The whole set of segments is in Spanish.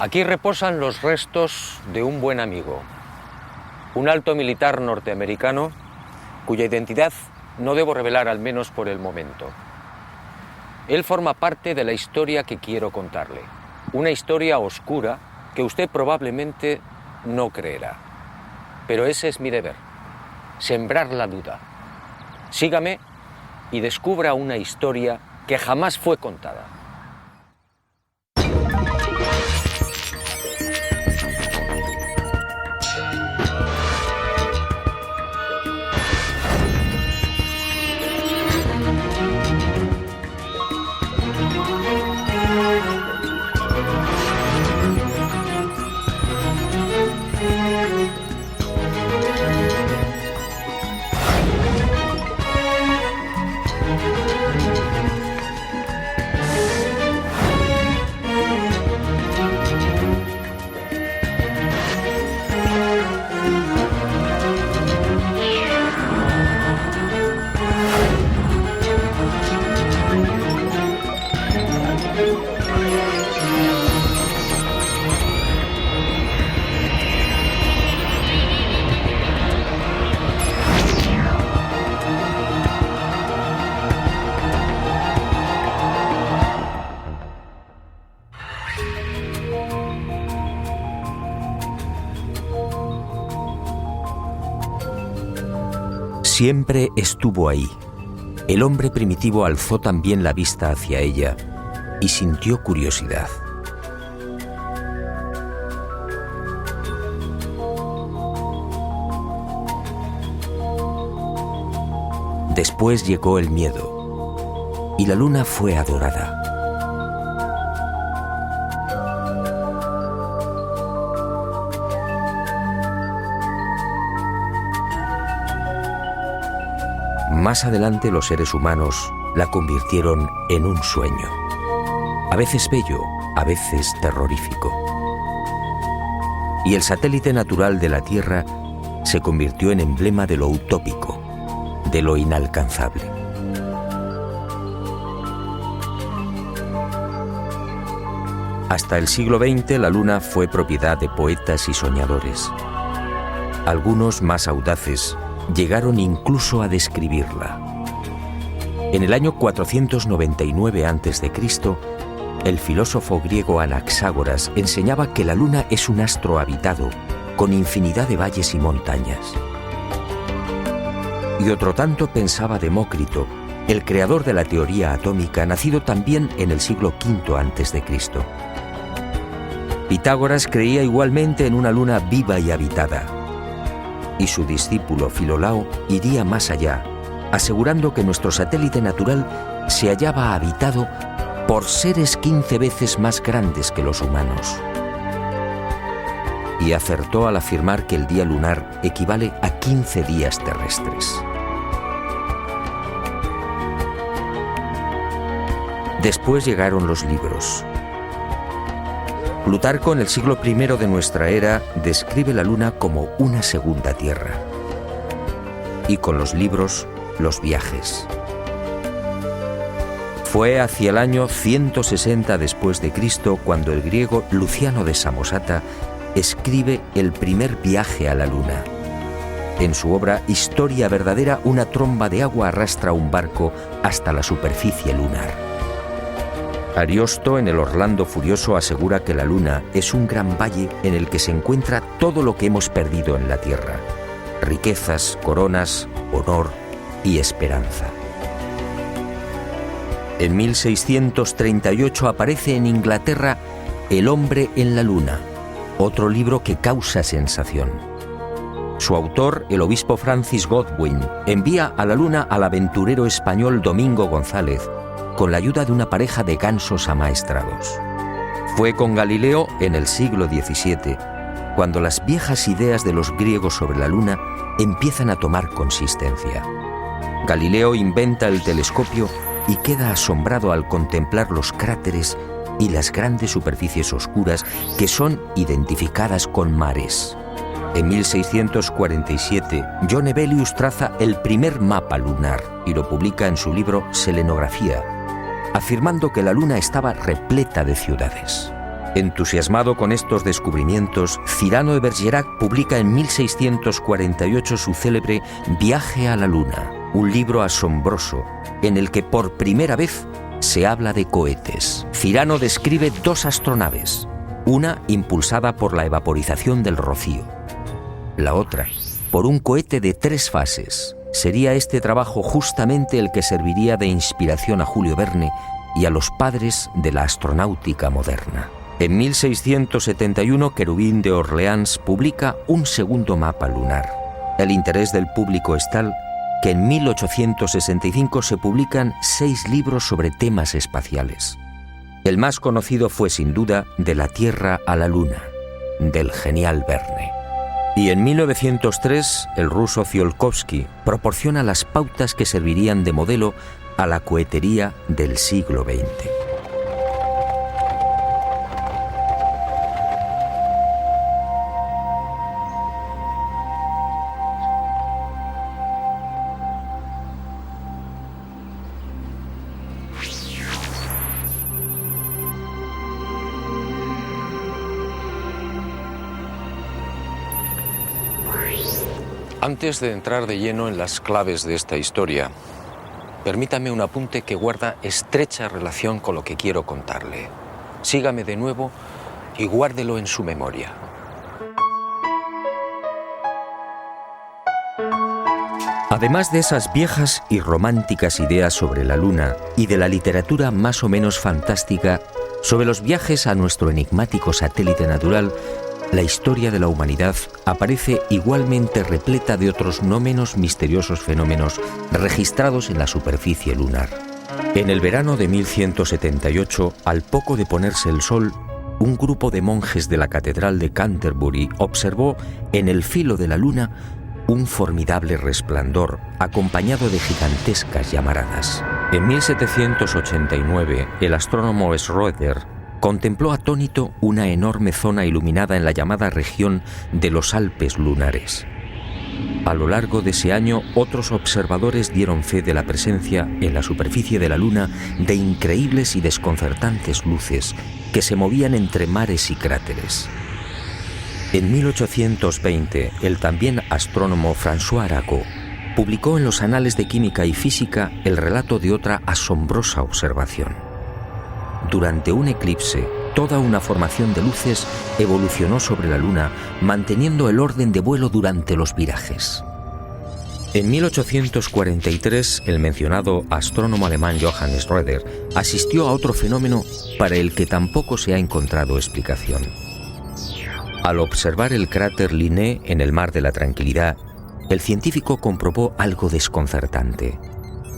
Aquí reposan los restos de un buen amigo, un alto militar norteamericano cuya identidad no debo revelar, al menos por el momento. Él forma parte de la historia que quiero contarle, una historia oscura que usted probablemente no creerá. Pero ese es mi deber, sembrar la duda. Sígame y descubra una historia que jamás fue contada. Siempre estuvo ahí. El hombre primitivo alzó también la vista hacia ella y sintió curiosidad. Después llegó el miedo y la luna fue adorada. Más adelante los seres humanos la convirtieron en un sueño, a veces bello, a veces terrorífico. Y el satélite natural de la Tierra se convirtió en emblema de lo utópico, de lo inalcanzable. Hasta el siglo XX la Luna fue propiedad de poetas y soñadores. Algunos más audaces llegaron incluso a describirla. En el año 499 a.C., el filósofo griego Anaxágoras enseñaba que la Luna es un astro habitado, con infinidad de valles y montañas. Y otro tanto pensaba Demócrito, el creador de la teoría atómica, nacido también en el siglo V a.C. Pitágoras creía igualmente en una luna viva y habitada. Y su discípulo Filolao iría más allá, asegurando que nuestro satélite natural se hallaba habitado por seres 15 veces más grandes que los humanos. Y acertó al afirmar que el día lunar equivale a 15 días terrestres. Después llegaron los libros. Plutarco, en el siglo I de nuestra era, describe la Luna como una segunda Tierra. Y con los libros, los viajes. Fue hacia el año 160 después de Cristo cuando el griego Luciano de Samosata escribe el primer viaje a la Luna. En su obra Historia verdadera, una tromba de agua arrastra un barco hasta la superficie lunar. Ariosto, en el Orlando Furioso, asegura que la Luna es un gran valle en el que se encuentra todo lo que hemos perdido en la Tierra: riquezas, coronas, honor y esperanza. En 1638 aparece en Inglaterra El hombre en la Luna, otro libro que causa sensación. Su autor, el obispo Francis Godwin, envía a la Luna al aventurero español Domingo González, con la ayuda de una pareja de gansos amaestrados. Fue con Galileo en el siglo XVII, cuando las viejas ideas de los griegos sobre la Luna empiezan a tomar consistencia. Galileo inventa el telescopio y queda asombrado al contemplar los cráteres y las grandes superficies oscuras que son identificadas con mares. En 1647, John Hevelius traza el primer mapa lunar y lo publica en su libro Selenografía, afirmando que la Luna estaba repleta de ciudades. Entusiasmado con estos descubrimientos, Cyrano de Bergerac publica en 1648 su célebre Viaje a la Luna, un libro asombroso en el que por primera vez se habla de cohetes. Cyrano describe 2 astronaves, una impulsada por la evaporización del rocío, la otra por un cohete de 3 fases. Sería este trabajo justamente el que serviría de inspiración a Julio Verne y a los padres de la astronáutica moderna. En 1671, Querubín de Orleans publica un segundo mapa lunar. El interés del público es tal que en 1865 se publican 6 libros sobre temas espaciales. El más conocido fue sin duda De la Tierra a la Luna, del genial Verne. Y en 1903, el ruso Tsiolkovsky proporciona las pautas que servirían de modelo a la cohetería del siglo XX. Antes de entrar de lleno en las claves de esta historia, permítame un apunte que guarda estrecha relación con lo que quiero contarle. Sígame de nuevo y guárdelo en su memoria. Además de esas viejas y románticas ideas sobre la Luna y de la literatura más o menos fantástica sobre los viajes a nuestro enigmático satélite natural, la historia de la humanidad aparece igualmente repleta de otros no menos misteriosos fenómenos registrados en la superficie lunar. En el verano de 1178, al poco de ponerse el sol, un grupo de monjes de la Catedral de Canterbury observó en el filo de la Luna un formidable resplandor acompañado de gigantescas llamaradas. En 1789, el astrónomo Schroeder contempló atónito una enorme zona iluminada en la llamada región de los Alpes lunares. A lo largo de ese año, otros observadores dieron fe de la presencia en la superficie de la Luna de increíbles y desconcertantes luces que se movían entre mares y cráteres. En 1820, el también astrónomo François Arago publicó en los Anales de Química y Física el relato de otra asombrosa observación. Durante un eclipse, toda una formación de luces evolucionó sobre la Luna, manteniendo el orden de vuelo durante los virajes. En 1843, el mencionado astrónomo alemán Johann Schroeder asistió a otro fenómeno para el que tampoco se ha encontrado explicación. Al observar el cráter Linné en el Mar de la Tranquilidad, el científico comprobó algo desconcertante.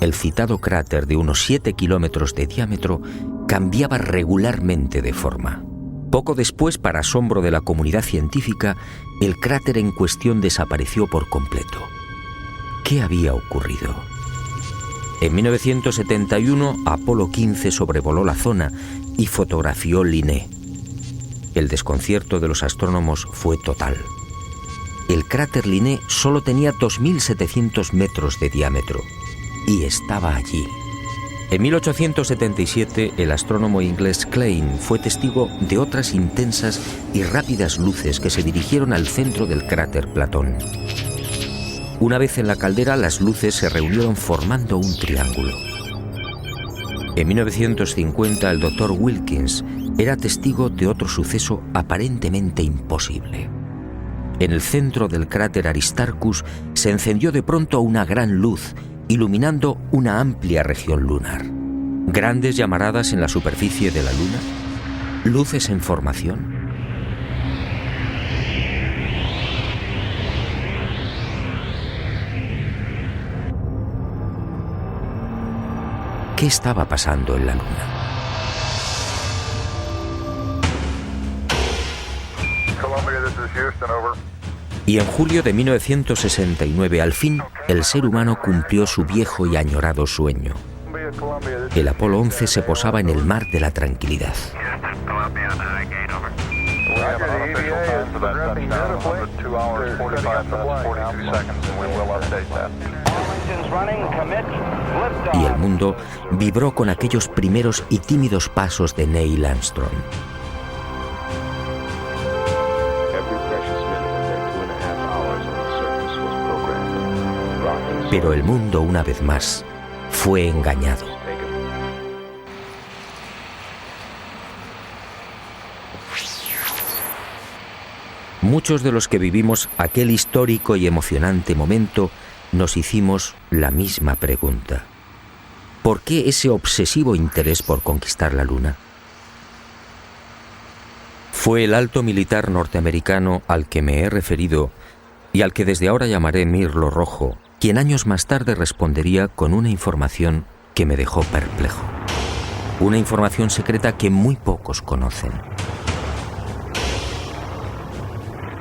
El citado cráter de unos 7 kilómetros de diámetro cambiaba regularmente de forma. Poco después, para asombro de la comunidad científica, el cráter en cuestión desapareció por completo. ¿Qué había ocurrido? En 1971, Apolo 15 sobrevoló la zona y fotografió Linné. El desconcierto de los astrónomos fue total. El cráter Linné solo tenía 2.700 metros de diámetro y estaba allí. En 1877, el astrónomo inglés Klein fue testigo de otras intensas y rápidas luces que se dirigieron al centro del cráter Platón. Una vez en la caldera, las luces se reunieron formando un triángulo. En 1950, el Dr. Wilkins era testigo de otro suceso aparentemente imposible. En el centro del cráter Aristarchus se encendió de pronto una gran luz, iluminando una amplia región lunar. Grandes llamaradas en la superficie de la Luna, luces en formación. ¿Qué estaba pasando en la Luna? Y en julio de 1969, al fin, el ser humano cumplió su viejo y añorado sueño. El Apolo 11 se posaba en el Mar de la Tranquilidad. Y el mundo vibró con aquellos primeros y tímidos pasos de Neil Armstrong. Pero el mundo, una vez más, fue engañado. Muchos de los que vivimos aquel histórico y emocionante momento nos hicimos la misma pregunta. ¿Por qué ese obsesivo interés por conquistar la Luna? Fue el alto militar norteamericano al que me he referido y al que desde ahora llamaré Mirlo Rojo, quien años más tarde respondería con una información que me dejó perplejo. Una información secreta que muy pocos conocen.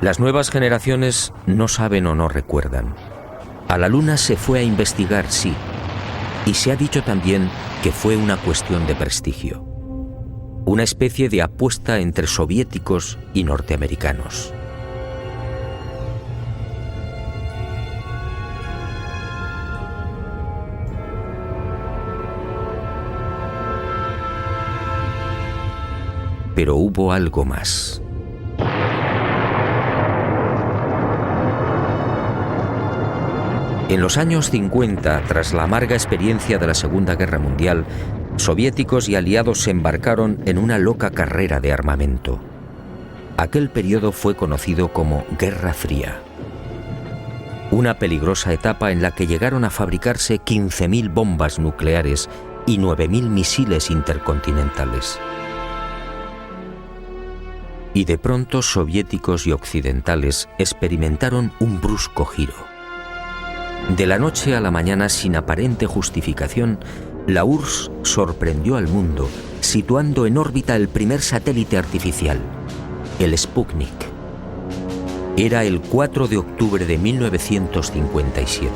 Las nuevas generaciones no saben o no recuerdan. A la Luna se fue a investigar, sí, y se ha dicho también que fue una cuestión de prestigio. Una especie de apuesta entre soviéticos y norteamericanos. Pero hubo algo más. En los años 50, tras la amarga experiencia de la Segunda Guerra Mundial, soviéticos y aliados se embarcaron en una loca carrera de armamento. Aquel periodo fue conocido como Guerra Fría. Una peligrosa etapa en la que llegaron a fabricarse 15.000 bombas nucleares y 9.000 misiles intercontinentales. Y de pronto soviéticos y occidentales experimentaron un brusco giro. De la noche a la mañana, sin aparente justificación, la URSS sorprendió al mundo, situando en órbita el primer satélite artificial, el Sputnik. Era el 4 de octubre de 1957.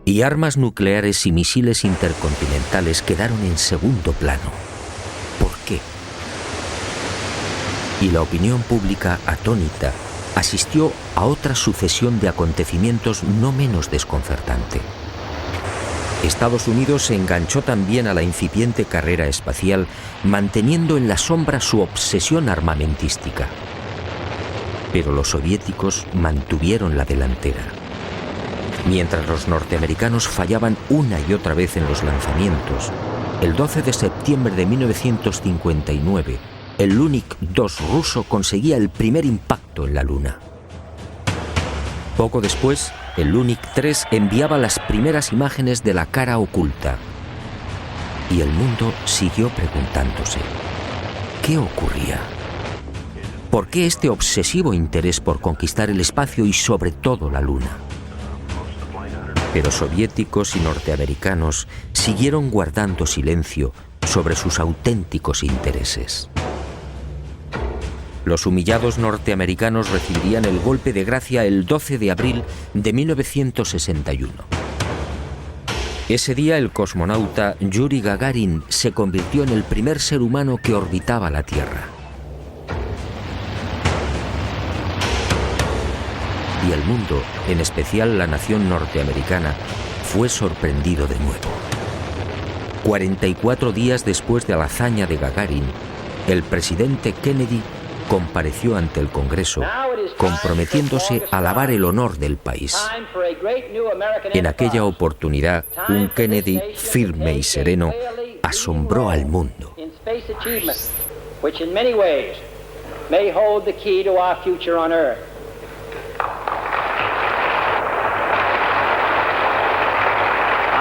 Y armas nucleares y misiles intercontinentales quedaron en segundo plano. ¿Por qué? Y la opinión pública, atónita, asistió a otra sucesión de acontecimientos no menos desconcertante. Estados Unidos se enganchó también a la incipiente carrera espacial, manteniendo en la sombra su obsesión armamentística. Pero los soviéticos mantuvieron la delantera. Mientras los norteamericanos fallaban una y otra vez en los lanzamientos, el 12 de septiembre de 1959, el Lunik 2 ruso conseguía el primer impacto en la Luna. Poco después, el Lunik 3 enviaba las primeras imágenes de la cara oculta. Y el mundo siguió preguntándose, ¿qué ocurría? ¿Por qué este obsesivo interés por conquistar el espacio y sobre todo la Luna? Pero soviéticos y norteamericanos siguieron guardando silencio sobre sus auténticos intereses. Los humillados norteamericanos recibirían el golpe de gracia el 12 de abril de 1961. Ese día el cosmonauta Yuri Gagarin se convirtió en el primer ser humano que orbitaba la Tierra. Y el mundo, en especial la nación norteamericana, fue sorprendido de nuevo. 44 días después de la hazaña de Gagarin, el presidente Kennedy compareció ante el Congreso, comprometiéndose a lavar el honor del país. En aquella oportunidad, un Kennedy firme y sereno asombró al mundo.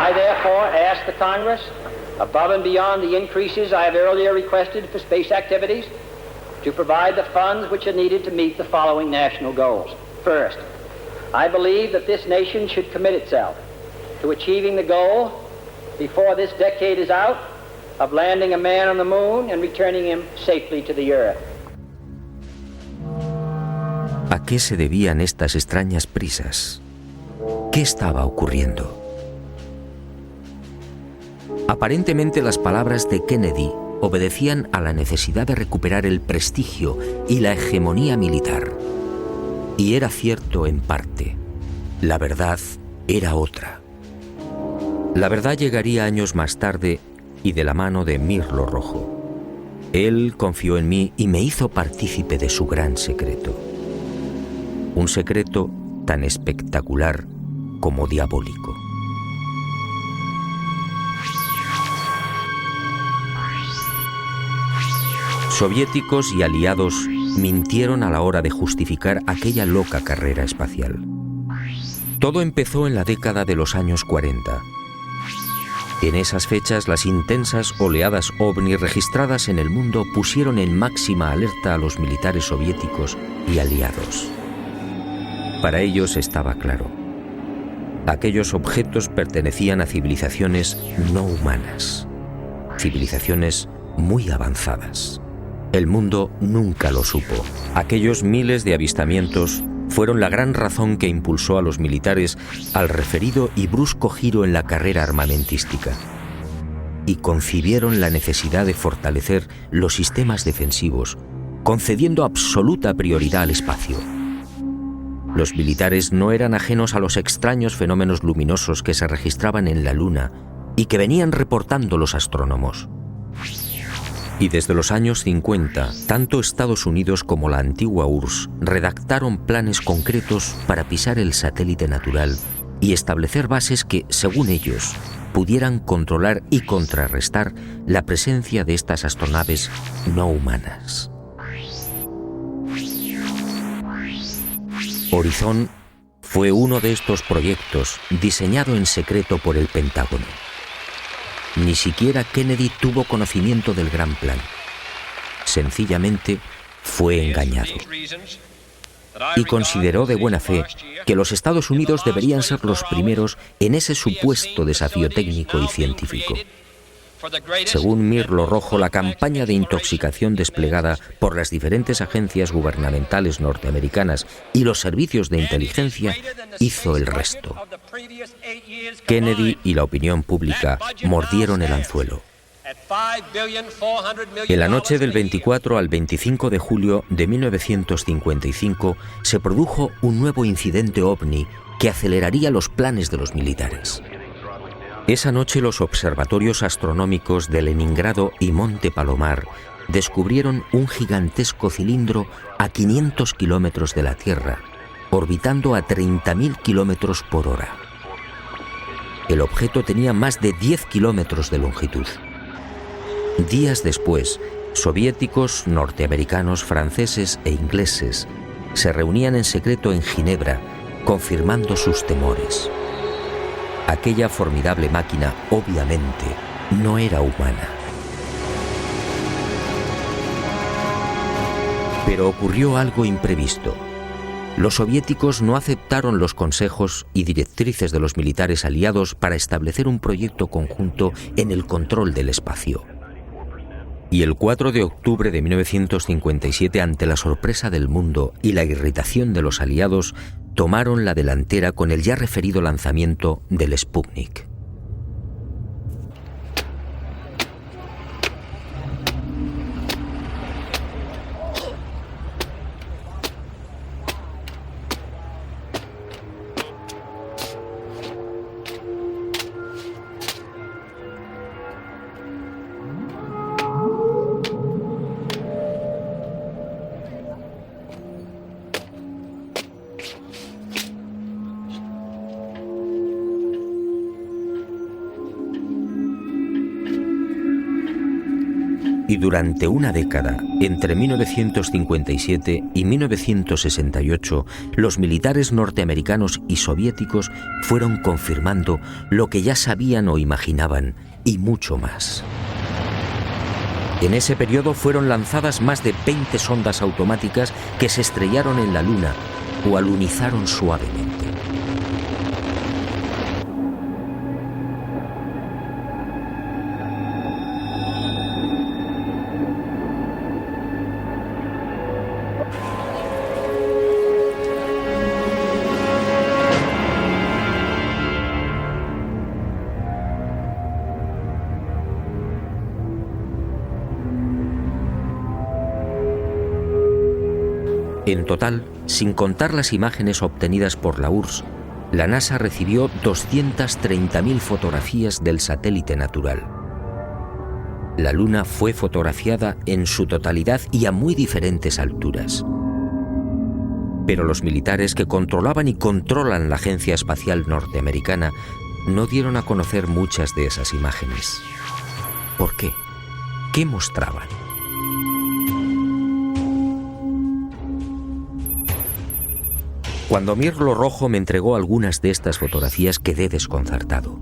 I therefore ask the Congress, above and beyond the increases I have earlier requested for space activities, to provide the funds which are needed to meet the following national goals. First, I believe that this nation should commit itself to achieving the goal, before this decade is out, of landing a man on the moon and returning him safely to the Earth. ¿A qué se debían estas extrañas prisas? ¿Qué estaba ocurriendo? Aparentemente las palabras de Kennedy obedecían a la necesidad de recuperar el prestigio y la hegemonía militar. Y era cierto en parte. La verdad era otra. La verdad llegaría años más tarde y de la mano de Mirlo Rojo. Él confió en mí y me hizo partícipe de su gran secreto. Un secreto tan espectacular como diabólico. Soviéticos y aliados mintieron a la hora de justificar aquella loca carrera espacial. Todo empezó en la década de los años 40. En esas fechas, las intensas oleadas ovni registradas en el mundo pusieron en máxima alerta a los militares soviéticos y aliados. Para ellos estaba claro: aquellos objetos pertenecían a civilizaciones no humanas, civilizaciones muy avanzadas. El mundo nunca lo supo. Aquellos miles de avistamientos fueron la gran razón que impulsó a los militares al referido y brusco giro en la carrera armamentística, y concibieron la necesidad de fortalecer los sistemas defensivos, concediendo absoluta prioridad al espacio. Los militares no eran ajenos a los extraños fenómenos luminosos que se registraban en la Luna y que venían reportando los astrónomos. Y desde los años 50, tanto Estados Unidos como la antigua URSS redactaron planes concretos para pisar el satélite natural y establecer bases que, según ellos, pudieran controlar y contrarrestar la presencia de estas astronaves no humanas. Horizon fue uno de estos proyectos diseñado en secreto por el Pentágono. Ni siquiera Kennedy tuvo conocimiento del gran plan. Sencillamente fue engañado. Y consideró de buena fe que los Estados Unidos deberían ser los primeros en ese supuesto desafío técnico y científico. Según Mirlo Rojo, la campaña de intoxicación desplegada por las diferentes agencias gubernamentales norteamericanas y los servicios de inteligencia hizo el resto. Kennedy y la opinión pública mordieron el anzuelo. En la noche del 24 al 25 de julio de 1955 se produjo un nuevo incidente ovni que aceleraría los planes de los militares. Esa noche los observatorios astronómicos de Leningrado y Monte Palomar descubrieron un gigantesco cilindro a 500 kilómetros de la Tierra, orbitando a 30.000 kilómetros por hora. El objeto tenía más de 10 kilómetros de longitud. Días después, soviéticos, norteamericanos, franceses e ingleses se reunían en secreto en Ginebra, confirmando sus temores. Aquella formidable máquina, obviamente, no era humana. Pero ocurrió algo imprevisto. Los soviéticos no aceptaron los consejos y directrices de los militares aliados para establecer un proyecto conjunto en el control del espacio. Y el 4 de octubre de 1957, ante la sorpresa del mundo y la irritación de los aliados, tomaron la delantera con el ya referido lanzamiento del Sputnik. Y durante una década, entre 1957 y 1968, los militares norteamericanos y soviéticos fueron confirmando lo que ya sabían o imaginaban, y mucho más. En ese periodo fueron lanzadas más de 20 sondas automáticas que se estrellaron en la Luna o alunizaron suavemente. En total, sin contar las imágenes obtenidas por la URSS, la NASA recibió 230.000 fotografías del satélite natural. La Luna fue fotografiada en su totalidad y a muy diferentes alturas. Pero los militares que controlaban y controlan la Agencia Espacial Norteamericana no dieron a conocer muchas de esas imágenes. ¿Por qué? ¿Qué mostraban? Cuando Mirlo Rojo me entregó algunas de estas fotografías, quedé desconcertado.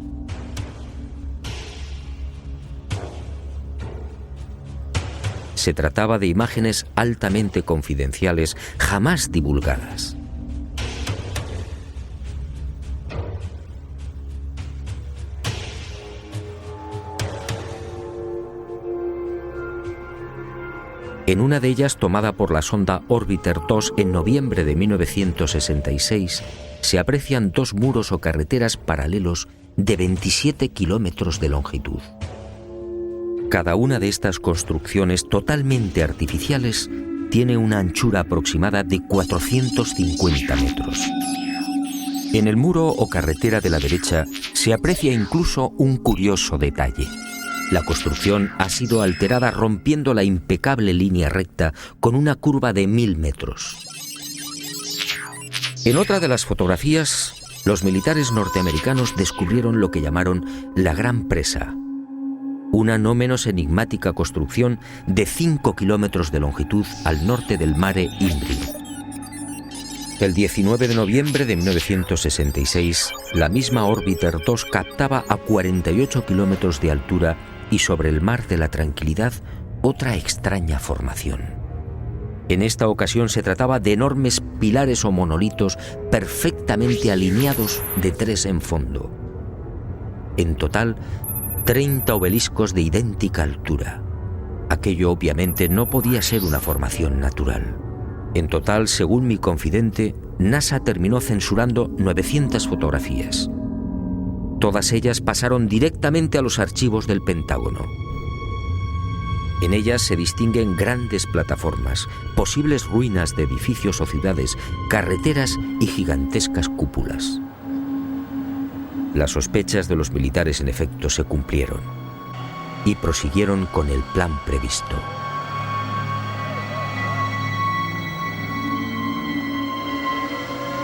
Se trataba de imágenes altamente confidenciales, jamás divulgadas. En una de ellas, tomada por la sonda Orbiter 2 en noviembre de 1966, se aprecian dos muros o carreteras paralelos de 27 kilómetros de longitud. Cada una de estas construcciones totalmente artificiales tiene una anchura aproximada de 450 metros. En el muro o carretera de la derecha se aprecia incluso un curioso detalle. La construcción ha sido alterada rompiendo la impecable línea recta con una curva de 1000 metros. En otra de las fotografías, los militares norteamericanos descubrieron lo que llamaron la Gran Presa, una no menos enigmática construcción de 5 kilómetros de longitud al norte del Mare Imbrium. El 19 de noviembre de 1966, la misma Orbiter 2 captaba a 48 kilómetros de altura y sobre el Mar de la Tranquilidad otra extraña formación. En esta ocasión se trataba de enormes pilares o monolitos perfectamente alineados de 3 en fondo. En total, 30 obeliscos de idéntica altura. Aquello obviamente no podía ser una formación natural. En total, según mi confidente, NASA terminó censurando 900 fotografías. Todas ellas pasaron directamente a los archivos del Pentágono. En ellas se distinguen grandes plataformas, posibles ruinas de edificios o ciudades, carreteras y gigantescas cúpulas. Las sospechas de los militares, en efecto, se cumplieron y prosiguieron con el plan previsto.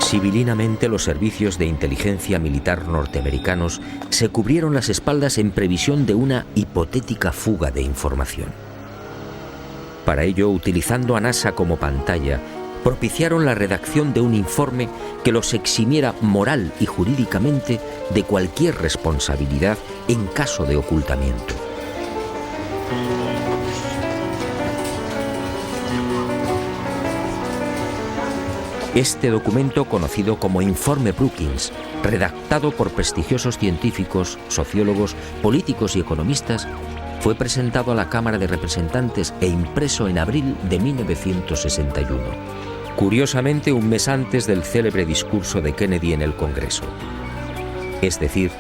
Civilinamente, los servicios de inteligencia militar norteamericanos se cubrieron las espaldas en previsión de una hipotética fuga de información. Para ello, utilizando a NASA como pantalla, propiciaron la redacción de un informe que los eximiera moral y jurídicamente de cualquier responsabilidad en caso de ocultamiento. Este documento, conocido como Informe Brookings, redactado por prestigiosos científicos, sociólogos, políticos y economistas, fue presentado a la Cámara de Representantes e impreso en abril de 1961, curiosamente un mes antes del célebre discurso de Kennedy en el Congreso. Es decir,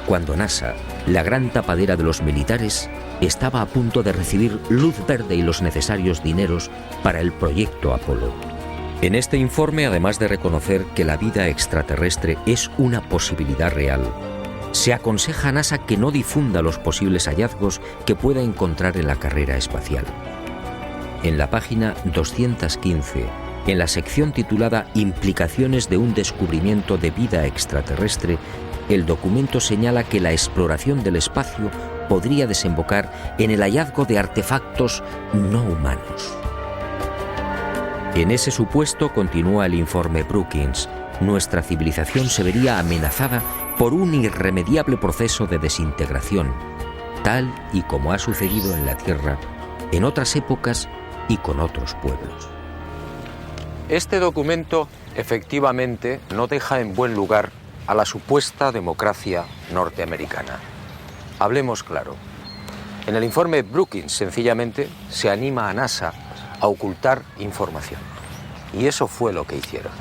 cuando NASA, la gran tapadera de los militares, estaba a punto de recibir luz verde y los necesarios dineros para el proyecto Apolo. En este informe, además de reconocer que la vida extraterrestre es una posibilidad real, se aconseja a NASA que no difunda los posibles hallazgos que pueda encontrar en la carrera espacial. En la página 215, en la sección titulada Implicaciones de un descubrimiento de vida extraterrestre, el documento señala que la exploración del espacio podría desembocar en el hallazgo de artefactos no humanos. En ese supuesto, continúa el informe Brookings, nuestra civilización se vería amenazada por un irremediable proceso de desintegración, tal y como ha sucedido en la Tierra en otras épocas y con otros pueblos. Este documento, efectivamente, no deja en buen lugar a la supuesta democracia norteamericana. Hablemos claro. En el informe Brookings, sencillamente, se anima a NASA a ocultar información. Y eso fue lo que hicieron.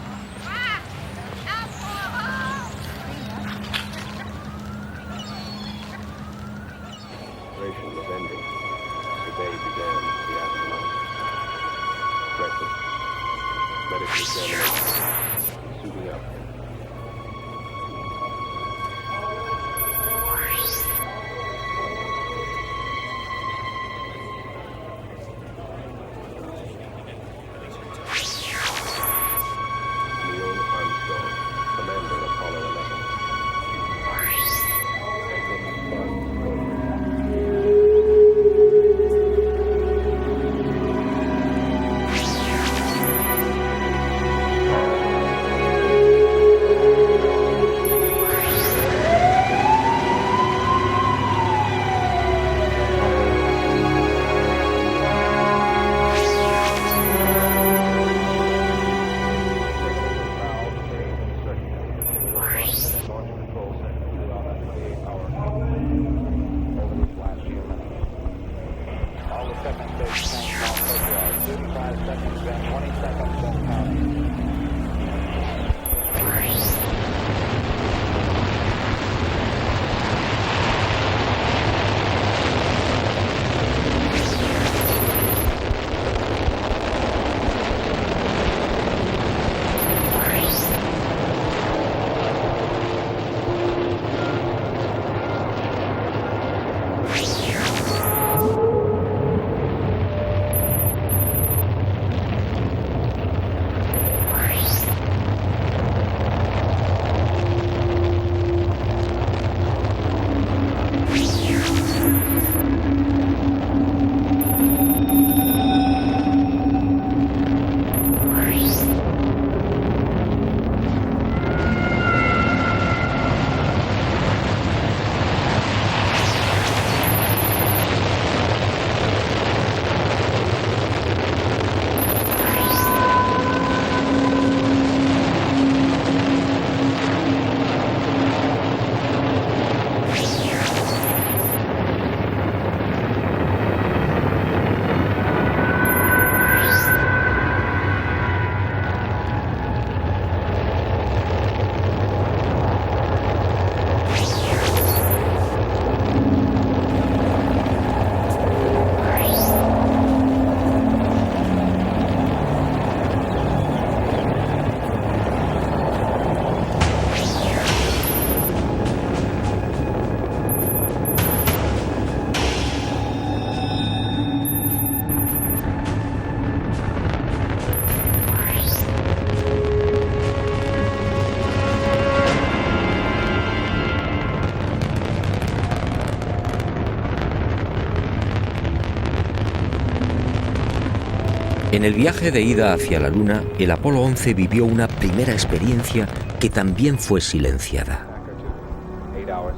En el viaje de ida hacia la Luna, el Apolo 11 vivió una primera experiencia que también fue silenciada.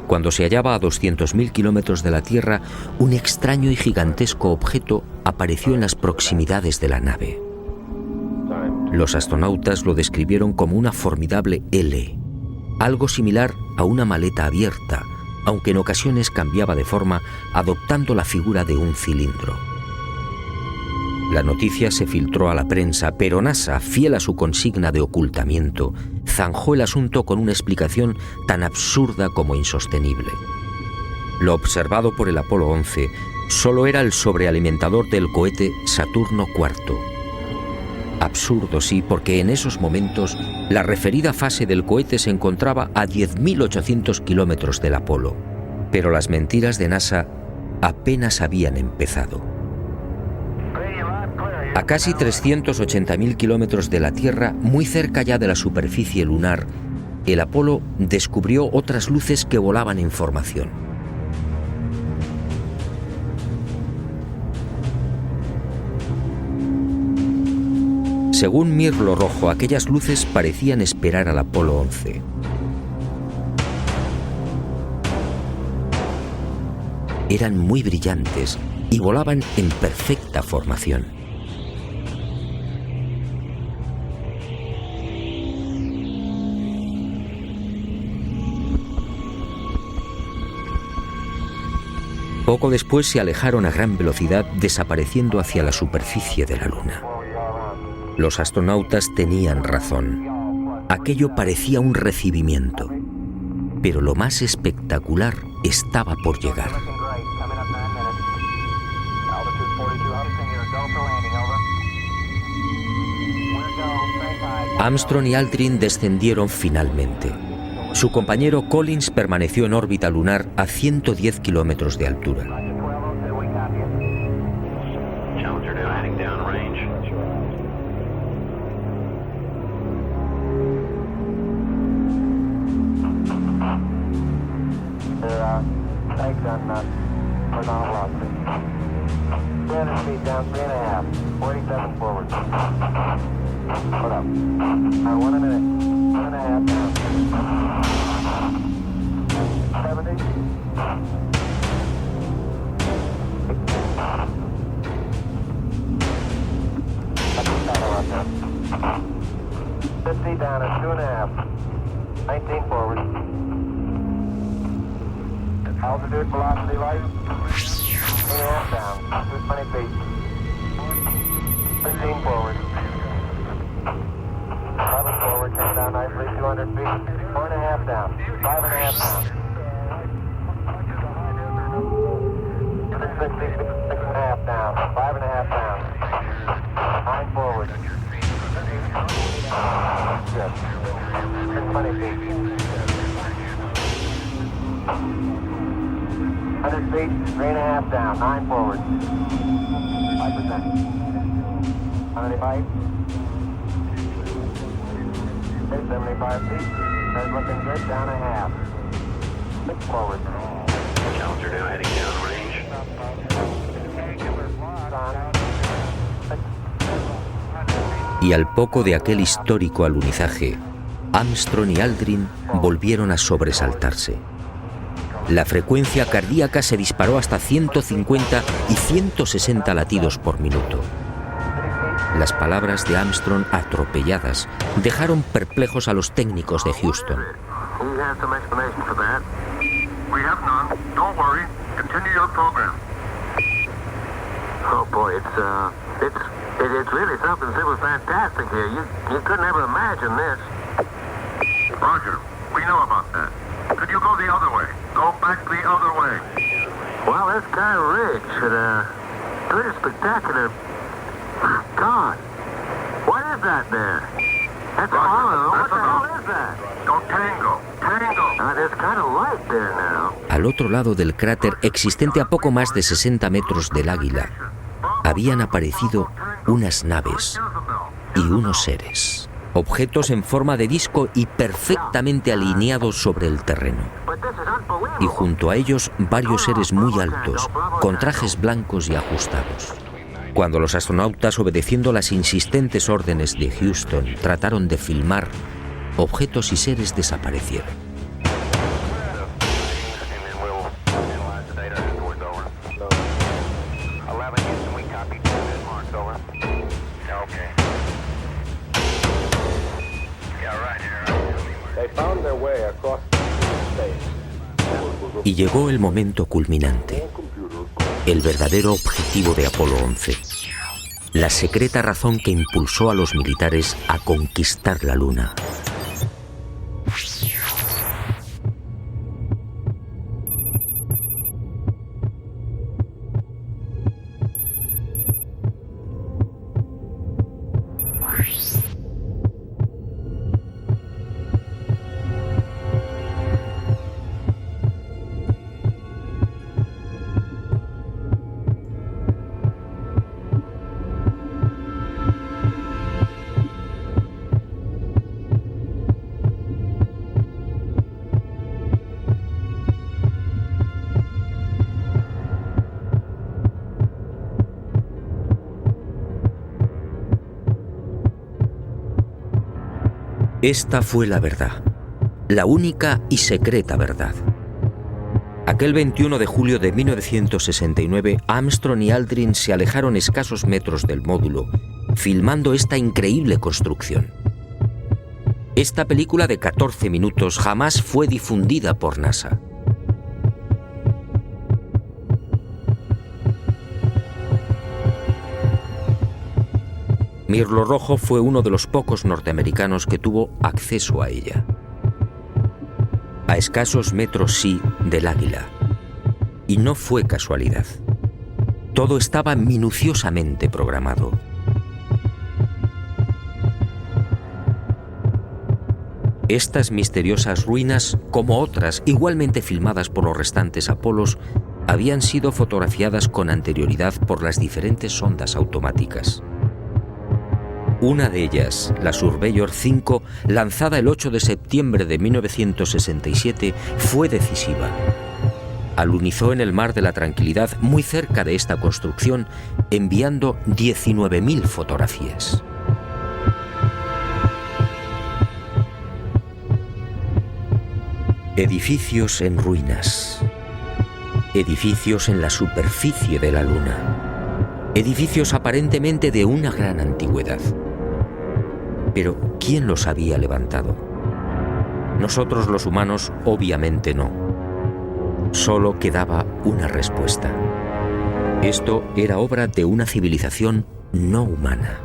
Cuando se hallaba a 200.000 kilómetros de la Tierra, un extraño y gigantesco objeto apareció en las proximidades de la nave. Los astronautas lo describieron como una formidable L, algo similar a una maleta abierta, aunque en ocasiones cambiaba de forma, adoptando la figura de un cilindro. La noticia se filtró a la prensa, pero NASA, fiel a su consigna de ocultamiento, zanjó el asunto con una explicación tan absurda como insostenible. Lo observado por el Apolo 11 solo era el sobrealimentador del cohete Saturno IV. Absurdo, sí, porque en esos momentos la referida fase del cohete se encontraba a 10.800 kilómetros del Apolo. Pero las mentiras de NASA apenas habían empezado. A casi 380.000 kilómetros de la Tierra, muy cerca ya de la superficie lunar, el Apolo descubrió otras luces que volaban en formación. Según Mirlo Rojo, aquellas luces parecían esperar al Apolo 11. Eran muy brillantes y volaban en perfecta formación. Poco después se alejaron a gran velocidad, desapareciendo hacia la superficie de la Luna. Los astronautas tenían razón. Aquello parecía un recibimiento. Pero lo más espectacular estaba por llegar. Armstrong y Aldrin descendieron finalmente. Su compañero Collins permaneció en órbita lunar a 110 kilómetros de altura. Down at 2.5. 19 forward. Altitude, velocity, light. 3.5 down. 220 feet. 19 forward. 11 forward, turn down nicely, 200 feet. 4.5 down, 5.5 down. 6.5 down, 5.5 down. 9 forward. Yes. 620 feet. 100 feet, 3.5 down, 9 forward. 5%. 75. 75 feet. That's looking good, down a half. 6 forward. Challenger now heading downrange. Y al poco de aquel histórico alunizaje, Armstrong y Aldrin volvieron a sobresaltarse. La frecuencia cardíaca se disparó hasta 150 y 160 latidos por minuto. Las palabras de Armstrong, atropelladas, dejaron perplejos a los técnicos de Houston. Oh boy, it's really something super fantastic here. You couldn't ever imagine this. Roger, we know about that. Could you go the other way? Go back the other way. Well, that's kind of rich and pretty spectacular. God, what is that there? That's Apollo. What the hell is that? Go Tango. Tango. There's kind of light there now. Al otro lado del cráter, existente a poco más de 60 metros del Águila, habían aparecido unas naves y unos seres, objetos en forma de disco y perfectamente alineados sobre el terreno. Y junto a ellos varios seres muy altos, con trajes blancos y ajustados. Cuando los astronautas, obedeciendo las insistentes órdenes de Houston, trataron de filmar, objetos y seres desaparecieron. Y llegó el momento culminante, el verdadero objetivo de Apolo 11, la secreta razón que impulsó a los militares a conquistar la Luna. Esta fue la verdad, la única y secreta verdad. Aquel 21 de julio de 1969, Armstrong y Aldrin se alejaron escasos metros del módulo, filmando esta increíble construcción. Esta película de 14 minutos jamás fue difundida por NASA. Mirlo Rojo fue uno de los pocos norteamericanos que tuvo acceso a ella. A escasos metros, sí, del Águila. Y no fue casualidad. Todo estaba minuciosamente programado. Estas misteriosas ruinas, como otras igualmente filmadas por los restantes Apolos, habían sido fotografiadas con anterioridad por las diferentes sondas automáticas. Una de ellas, la Surveyor 5, lanzada el 8 de septiembre de 1967, fue decisiva. Alunizó en el Mar de la Tranquilidad, muy cerca de esta construcción, enviando 19.000 fotografías. Edificios en ruinas. Edificios en la superficie de la Luna. Edificios aparentemente de una gran antigüedad. Pero, ¿quién los había levantado? Nosotros los humanos, obviamente no. Solo quedaba una respuesta. Esto era obra de una civilización no humana.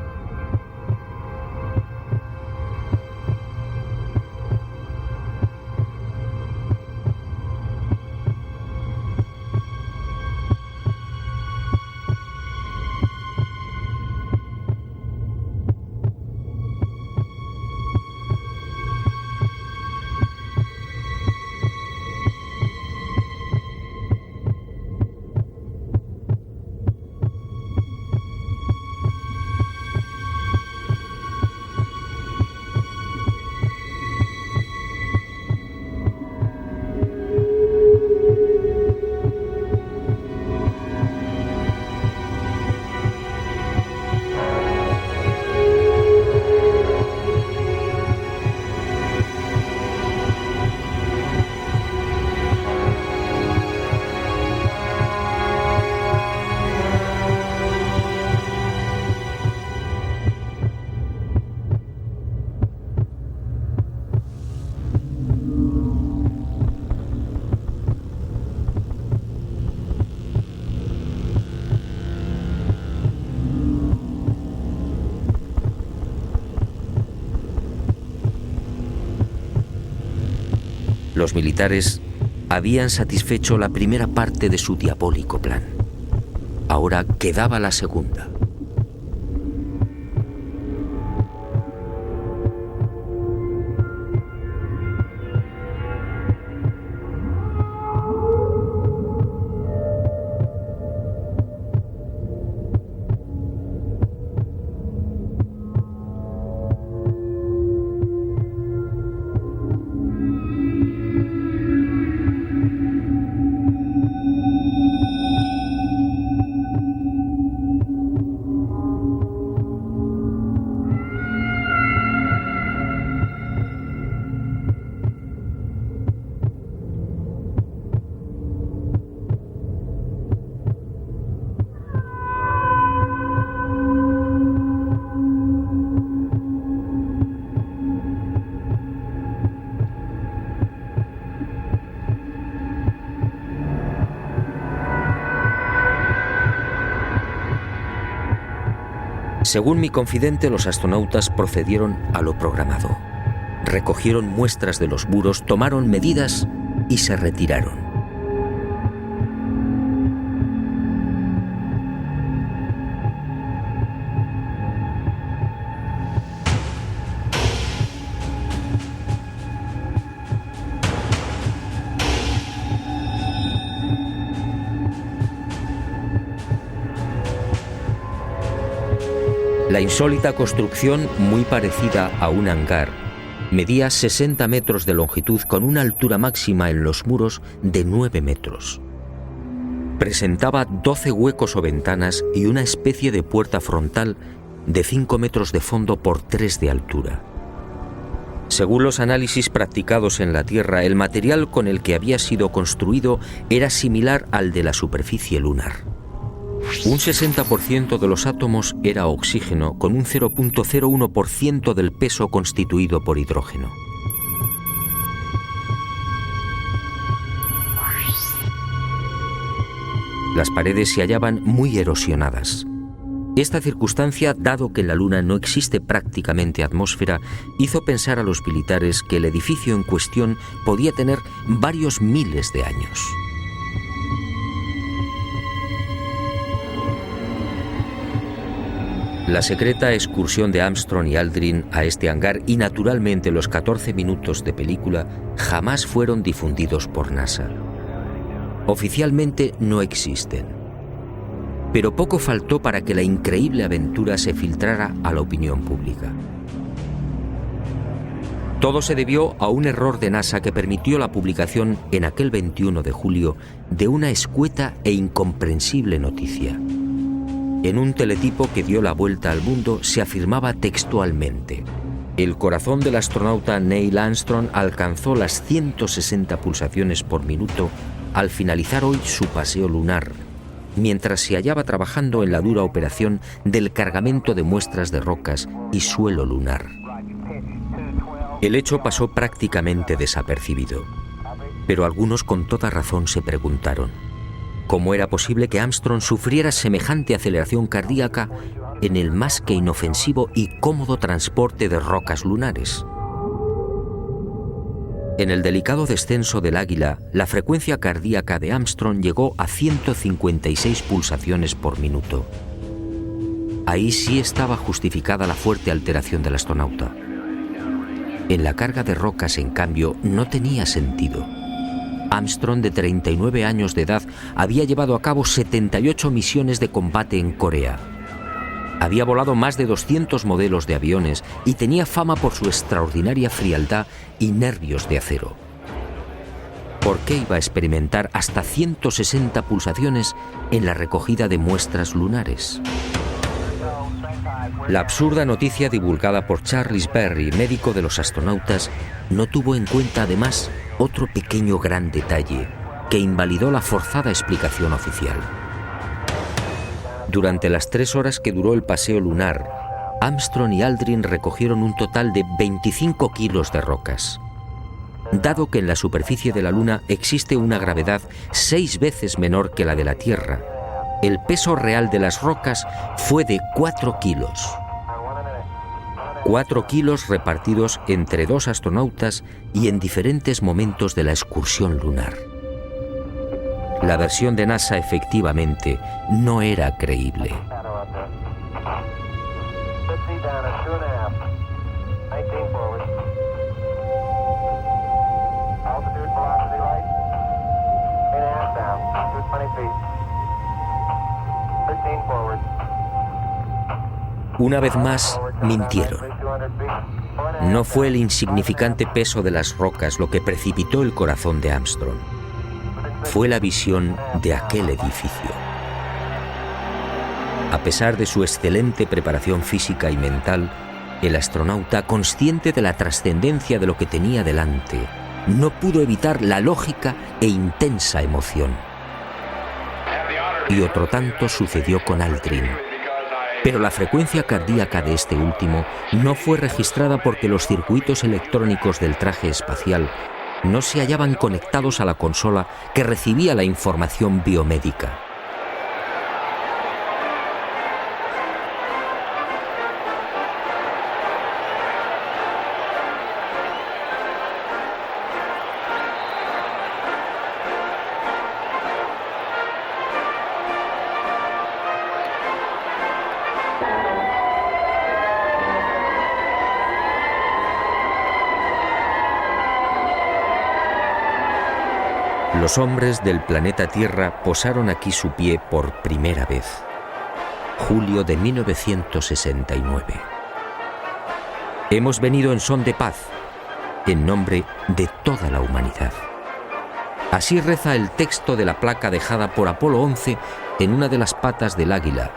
Los militares habían satisfecho la primera parte de su diabólico plan. Ahora quedaba la segunda. Según mi confidente, los astronautas procedieron a lo programado. Recogieron muestras de los muros, tomaron medidas y se retiraron. La insólita construcción, muy parecida a un hangar, medía 60 metros de longitud con una altura máxima en los muros de 9 metros. Presentaba 12 huecos o ventanas y una especie de puerta frontal de 5 metros de fondo por 3 de altura. Según los análisis practicados en la Tierra, el material con el que había sido construido era similar al de la superficie lunar. Un 60% de los átomos era oxígeno, con un 0.01% del peso constituido por hidrógeno. Las paredes se hallaban muy erosionadas. Esta circunstancia, dado que en la Luna no existe prácticamente atmósfera, hizo pensar a los militares que el edificio en cuestión podía tener varios miles de años. La secreta excursión de Armstrong y Aldrin a este hangar y naturalmente los 14 minutos de película jamás fueron difundidos por NASA. Oficialmente no existen. Pero poco faltó para que la increíble aventura se filtrara a la opinión pública. Todo se debió a un error de NASA que permitió la publicación en aquel 21 de julio de una escueta e incomprensible noticia. En un teletipo que dio la vuelta al mundo se afirmaba textualmente: el corazón del astronauta Neil Armstrong alcanzó las 160 pulsaciones por minuto al finalizar hoy su paseo lunar, mientras se hallaba trabajando en la dura operación del cargamento de muestras de rocas y suelo lunar. El hecho pasó prácticamente desapercibido, pero algunos con toda razón se preguntaron: ¿Cómo era posible que Armstrong sufriera semejante aceleración cardíaca en el más que inofensivo y cómodo transporte de rocas lunares? En el delicado descenso del Águila, la frecuencia cardíaca de Armstrong llegó a 156 pulsaciones por minuto. Ahí sí estaba justificada la fuerte alteración del astronauta. En la carga de rocas, en cambio, no tenía sentido. Armstrong, de 39 años de edad, había llevado a cabo 78 misiones de combate en Corea. Había volado más de 200 modelos de aviones y tenía fama por su extraordinaria frialdad y nervios de acero. ¿Por qué iba a experimentar hasta 160 pulsaciones en la recogida de muestras lunares? La absurda noticia divulgada por Charles Berry, médico de los astronautas, no tuvo en cuenta además otro pequeño gran detalle que invalidó la forzada explicación oficial. Durante las 3 horas que duró el paseo lunar, Armstrong y Aldrin recogieron un total de 25 kilos de rocas. Dado que en la superficie de la Luna existe una gravedad 6 veces menor que la de la Tierra, el peso real de las rocas fue de 4 kilos. 4 kilos repartidos entre 2 astronautas y en diferentes momentos de la excursión lunar. La versión de NASA efectivamente no era creíble. Una vez más, mintieron. No fue el insignificante peso de las rocas lo que precipitó el corazón de Armstrong. Fue la visión de aquel edificio. A pesar de su excelente preparación física y mental, el astronauta, consciente de la trascendencia de lo que tenía delante, no pudo evitar la lógica e intensa emoción. Y otro tanto sucedió con Aldrin. Pero la frecuencia cardíaca de este último no fue registrada porque los circuitos electrónicos del traje espacial no se hallaban conectados a la consola que recibía la información biomédica. Los hombres del planeta Tierra posaron aquí su pie por primera vez. Julio de 1969. Hemos venido en son de paz, en nombre de toda la humanidad. Así reza el texto de la placa dejada por Apolo 11 en una de las patas del Águila,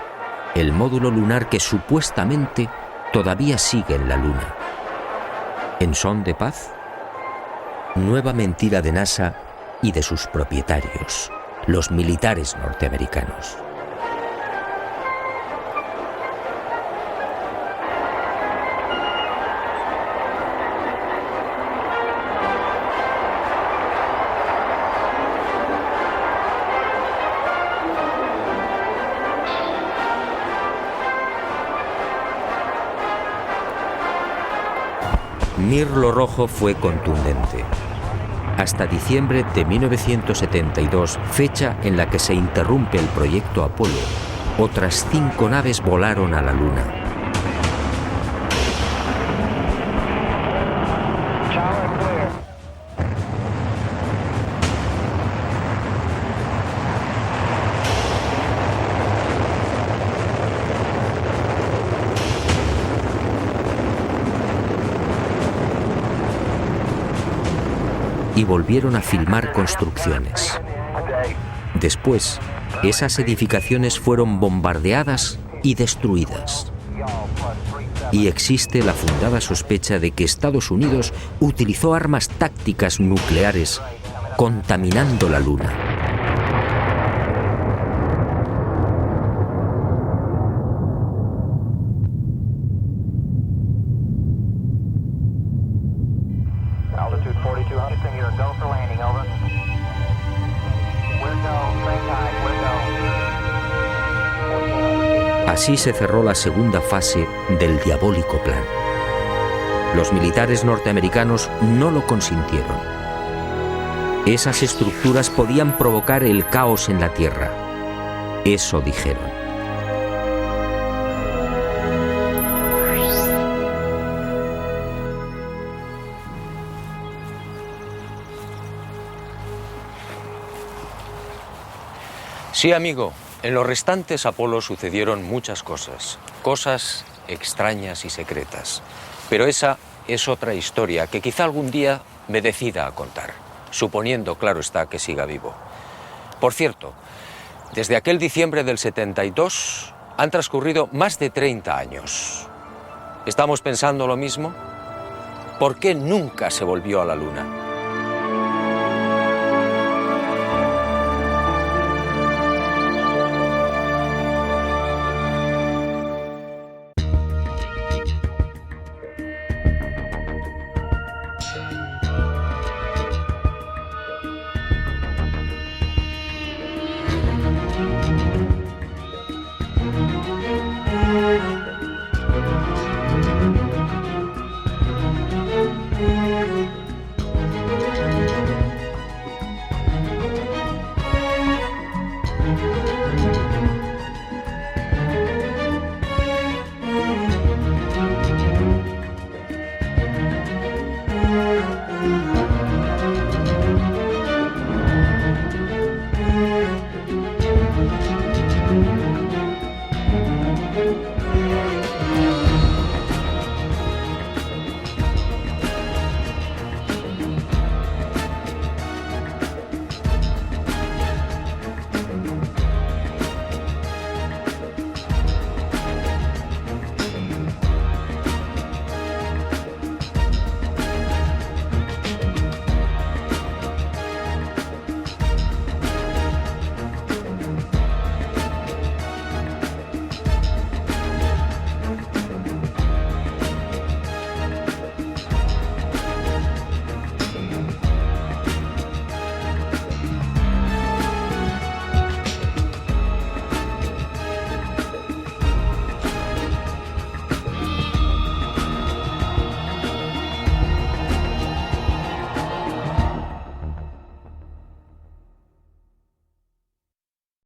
el módulo lunar que supuestamente todavía sigue en la Luna. ¿En son de paz? Nueva mentira de NASA y de sus propietarios, los militares norteamericanos. Mirlo Rojo fue contundente. Hasta diciembre de 1972, fecha en la que se interrumpe el proyecto Apolo, otras 5 naves volaron a la Luna. Y volvieron a filmar construcciones. Después, esas edificaciones fueron bombardeadas y destruidas. Y existe la fundada sospecha de que Estados Unidos utilizó armas tácticas nucleares contaminando la Luna. Altitude 42, Houston, you're go for landing, over. We're go, straight time, Así se cerró la segunda fase del diabólico plan. Los militares norteamericanos no lo consintieron. Esas estructuras podían provocar el caos en la Tierra. Eso dijeron. Sí, amigo, en los restantes Apolos sucedieron muchas cosas, cosas extrañas y secretas. Pero esa es otra historia que quizá algún día me decida a contar, suponiendo, claro está, que siga vivo. Por cierto, desde aquel diciembre del 72 han transcurrido más de 30 años. ¿Estamos pensando lo mismo? ¿Por qué nunca se volvió a la Luna?